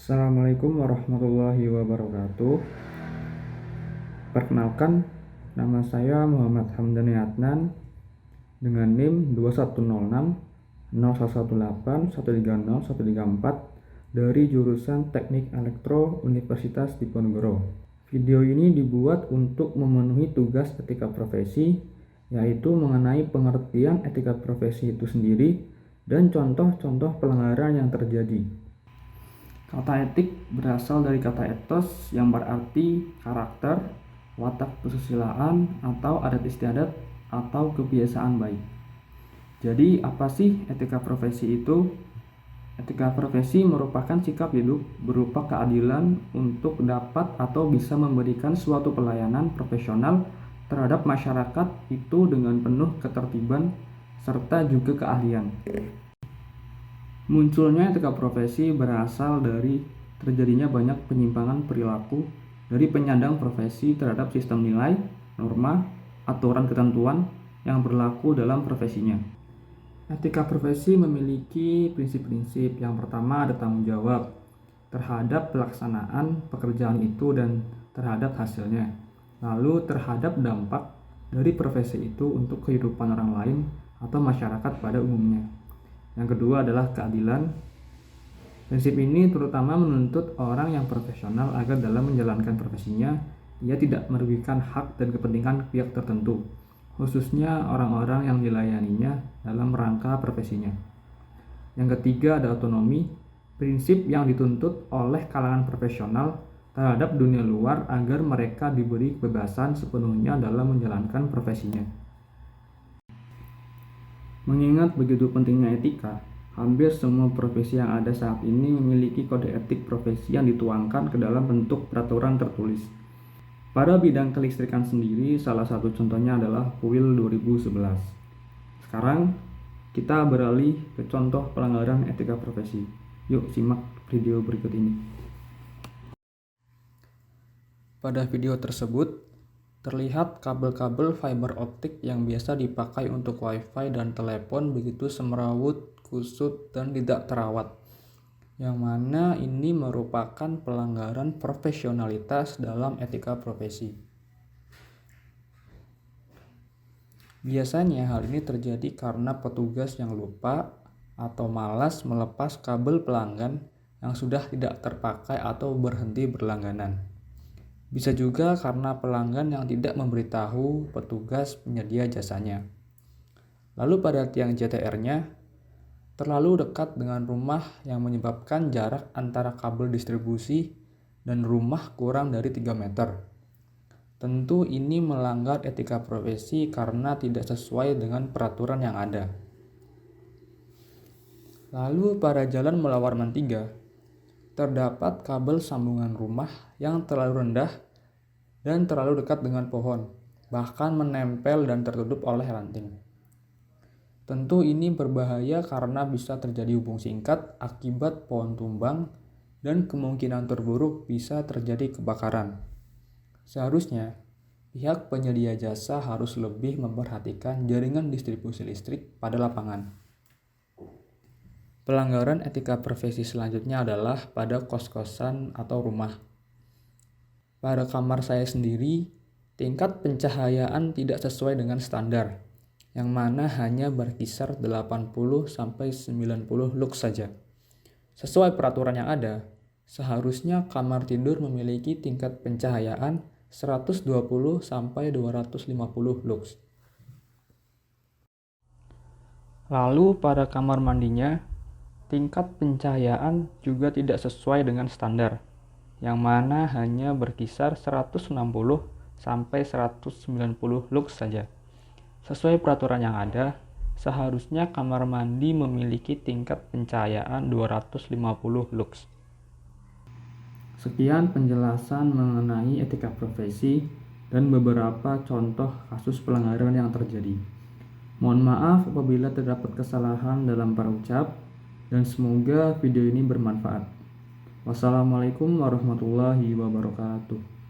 Assalamualaikum warahmatullahi wabarakatuh. Perkenalkan, nama saya Muhammad Hamdani Adnan dengan NIM 2106 0118 130 134 dari jurusan Teknik Elektro Universitas Diponegoro. Video ini dibuat untuk memenuhi tugas etika profesi, yaitu mengenai pengertian etika profesi itu sendiri dan contoh-contoh pelanggaran yang terjadi. Kata etik berasal dari kata etos yang berarti karakter, watak kesusilaan, atau adat istiadat atau kebiasaan baik. Jadi apa sih etika profesi itu? Etika profesi merupakan sikap hidup berupa keadilan untuk dapat atau bisa memberikan suatu pelayanan profesional terhadap masyarakat itu dengan penuh ketertiban serta juga keahlian. Munculnya etika profesi berasal dari terjadinya banyak penyimpangan perilaku dari penyandang profesi terhadap sistem nilai, norma, aturan ketentuan yang berlaku dalam profesinya. Etika profesi memiliki prinsip-prinsip. Yang pertama ada tanggung jawab terhadap pelaksanaan pekerjaan itu dan terhadap hasilnya. Lalu terhadap dampak dari profesi itu untuk kehidupan orang lain atau masyarakat pada umumnya. Yang kedua adalah keadilan. Prinsip ini terutama menuntut orang yang profesional agar dalam menjalankan profesinya, ia tidak merugikan hak dan kepentingan pihak tertentu, khususnya orang-orang yang dilayaninya dalam rangka profesinya. Yang ketiga ada otonomi, prinsip yang dituntut oleh kalangan profesional terhadap dunia luar agar mereka diberi kebebasan sepenuhnya dalam menjalankan profesinya. Mengingat begitu pentingnya etika, hampir semua profesi yang ada saat ini memiliki kode etik profesi yang dituangkan ke dalam bentuk peraturan tertulis. Pada bidang kelistrikan sendiri, salah satu contohnya adalah PUIL 2011. Sekarang, kita beralih ke contoh pelanggaran etika profesi. Yuk simak video berikut ini. Pada video tersebut, terlihat kabel-kabel fiber optik yang biasa dipakai untuk wifi dan telepon begitu semrawut, kusut, dan tidak terawat. Yang mana ini merupakan pelanggaran profesionalitas dalam etika profesi. Biasanya hal ini terjadi karena petugas yang lupa atau malas melepas kabel pelanggan yang sudah tidak terpakai atau berhenti berlangganan. Bisa juga karena pelanggan yang tidak memberitahu petugas penyedia jasanya. Lalu pada tiang JTR-nya, terlalu dekat dengan rumah yang menyebabkan jarak antara kabel distribusi dan rumah kurang dari 3 meter. Tentu ini melanggar etika profesi karena tidak sesuai dengan peraturan yang ada. Lalu pada jalan Melawarman 3, terdapat kabel sambungan rumah yang terlalu rendah dan terlalu dekat dengan pohon, bahkan menempel dan tertutup oleh ranting. Tentu ini berbahaya karena bisa terjadi hubung singkat akibat pohon tumbang dan kemungkinan terburuk bisa terjadi kebakaran. Seharusnya, pihak penyedia jasa harus lebih memperhatikan jaringan distribusi listrik pada lapangan. Pelanggaran etika profesi selanjutnya adalah pada kos-kosan atau rumah. Pada kamar saya sendiri, tingkat pencahayaan tidak sesuai dengan standar, yang mana hanya berkisar 80-90 lux saja. Sesuai peraturan yang ada, seharusnya kamar tidur memiliki tingkat pencahayaan 120-250 lux. Lalu pada kamar mandinya, tingkat pencahayaan juga tidak sesuai dengan standar, yang mana hanya berkisar 160-190 lux saja. Sesuai peraturan yang ada, seharusnya kamar mandi memiliki tingkat pencahayaan 250 lux. Sekian penjelasan mengenai etika profesi dan beberapa contoh kasus pelanggaran yang terjadi. Mohon maaf apabila terdapat kesalahan dalam parucap, dan semoga video ini bermanfaat. Wassalamualaikum warahmatullahi wabarakatuh.